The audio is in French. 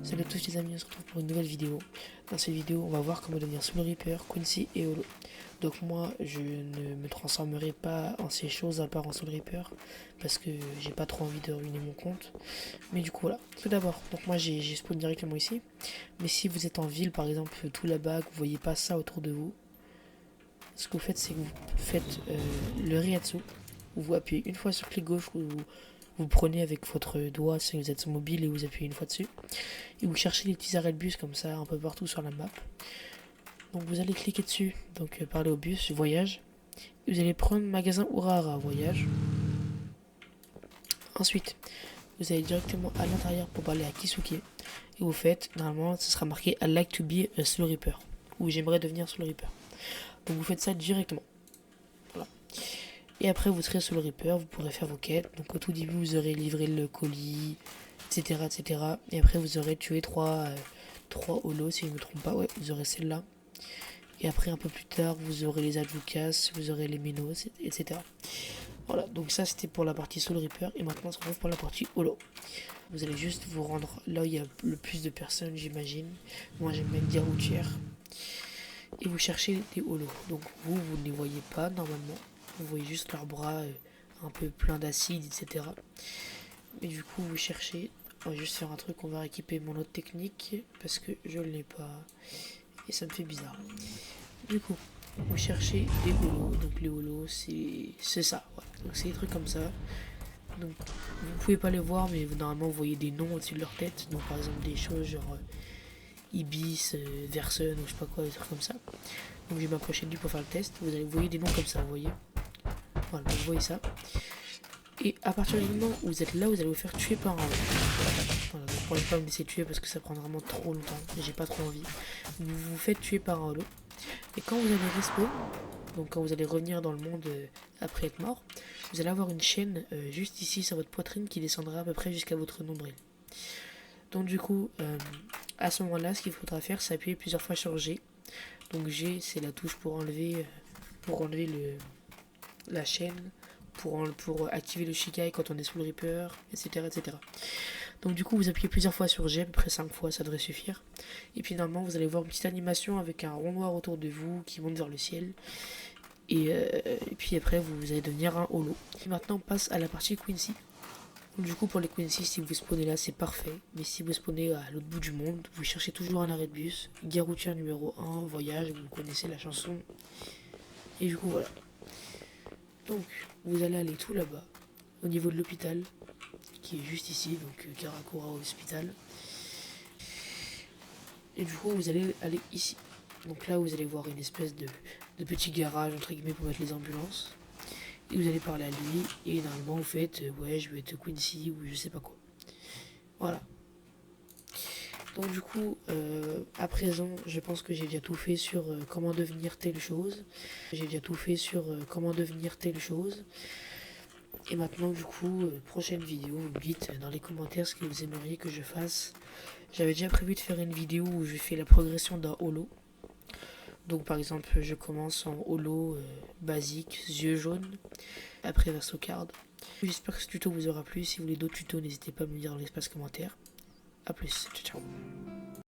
Salut à tous les amis, on se retrouve pour une nouvelle vidéo. Dans cette vidéo, on va voir comment devenir Soul Reaper, Quincy et Holo. Donc moi, je ne me transformerai pas en ces choses à part en Soul Reaper, parce que j'ai pas trop envie de ruiner mon compte. Mais du coup voilà, tout d'abord, donc moi j'ai spawn directement ici. Mais si vous êtes en ville par exemple, tout là-bas, que vous voyez pas ça autour de vous, ce que vous faites c'est que vous faites le Riatsu, où vous appuyez une fois sur clic gauche, ou vous prenez avec votre doigt si vous êtes mobile et vous appuyez une fois dessus. Et vous cherchez les petits arrêts de bus comme ça un peu partout sur la map. Donc vous allez cliquer dessus, donc parler au bus, voyage. Et vous allez prendre magasin Urara, voyage. Ensuite, vous allez directement à l'intérieur pour parler à Kisuke. Et vous faites, normalement, ce sera marqué I like to be a Soul Reaper. Ou j'aimerais devenir Soul Reaper. Donc vous faites ça directement. Voilà. Et après vous serez Soul Reaper, vous pourrez faire vos quêtes. Donc au tout début vous aurez livré le colis, etc. etc. Et après vous aurez tué 3 holos si je ne me trompe pas. Ouais, vous aurez celle-là. Et après un peu plus tard vous aurez les Advucas, vous aurez les Minos, etc. Voilà, donc ça c'était pour la partie Soul Reaper. Et maintenant on se retrouve pour la partie holo. Vous allez juste vous rendre là où il y a le plus de personnes, j'imagine. Moi j'aime bien dire routière. Et vous cherchez des holos. Donc vous ne les voyez pas normalement. Vous voyez juste leurs bras un peu pleins d'acide, etc. Et du coup vous cherchez. On va juste faire un truc, on va rééquiper mon autre technique parce que je ne l'ai pas. Et ça me fait bizarre. Du coup, vous cherchez des holos. Donc les holos, c'est ça. Ouais. Donc c'est des trucs comme ça. Donc vous pouvez pas les voir, mais normalement vous voyez des noms au-dessus de leur tête. Donc par exemple des choses genre Ibis, Versen ou je sais pas quoi, des trucs comme ça. Donc je vais m'approcher de lui pour faire le test. Vous voyez des noms comme ça, vous voyez. Voilà, vous voyez ça. Et à partir du moment où vous êtes là, vous allez vous faire tuer par un holo. Voilà, donc pour ne pas me laisser tuer parce que ça prend vraiment trop longtemps. Et j'ai pas trop envie. Vous vous faites tuer par un holo. Et quand vous allez respawn, donc quand vous allez revenir dans le monde après être mort, vous allez avoir une chaîne juste ici sur votre poitrine qui descendra à peu près jusqu'à votre nombril. Donc du coup, à ce moment-là, ce qu'il faudra faire, c'est appuyer plusieurs fois sur G. Donc G, c'est la touche pour enlever la chaîne, pour activer le Shikai quand on est sous le Reaper, etc., etc. Donc du coup, vous appuyez plusieurs fois sur G, à peu près 5 fois, ça devrait suffire. Et puis normalement, vous allez voir une petite animation avec un rond noir autour de vous qui monte vers le ciel. Et puis après, vous allez devenir un holo. Et maintenant, on passe à la partie Quincy. Du coup, pour les Quincy, si vous spawnez là, c'est parfait. Mais si vous spawnez à l'autre bout du monde, vous cherchez toujours un arrêt de bus. Gare routière numéro 1, voyage, vous connaissez la chanson. Et du coup, voilà. Donc, vous allez aller tout là-bas, au niveau de l'hôpital, qui est juste ici, donc Karakura Hospital. Et du coup, vous allez aller ici. Donc là, vous allez voir une espèce de petit garage, entre guillemets, pour mettre les ambulances. Et vous allez parler à lui, et normalement, vous faites, ouais, je veux être Quincy, ou je sais pas quoi. Voilà. Donc du coup, à présent, je pense que j'ai déjà tout fait sur comment devenir telle chose. J'ai déjà tout fait sur comment devenir telle chose. Et maintenant, du coup, prochaine vidéo, vous me dites dans les commentaires ce que vous aimeriez que je fasse. J'avais déjà prévu de faire une vidéo où je fais la progression d'un holo. Donc par exemple, je commence en holo basique, yeux jaunes, après verso card. J'espère que ce tuto vous aura plu. Si vous voulez d'autres tutos, n'hésitez pas à me le dire dans l'espace commentaire. A plus, ciao ciao.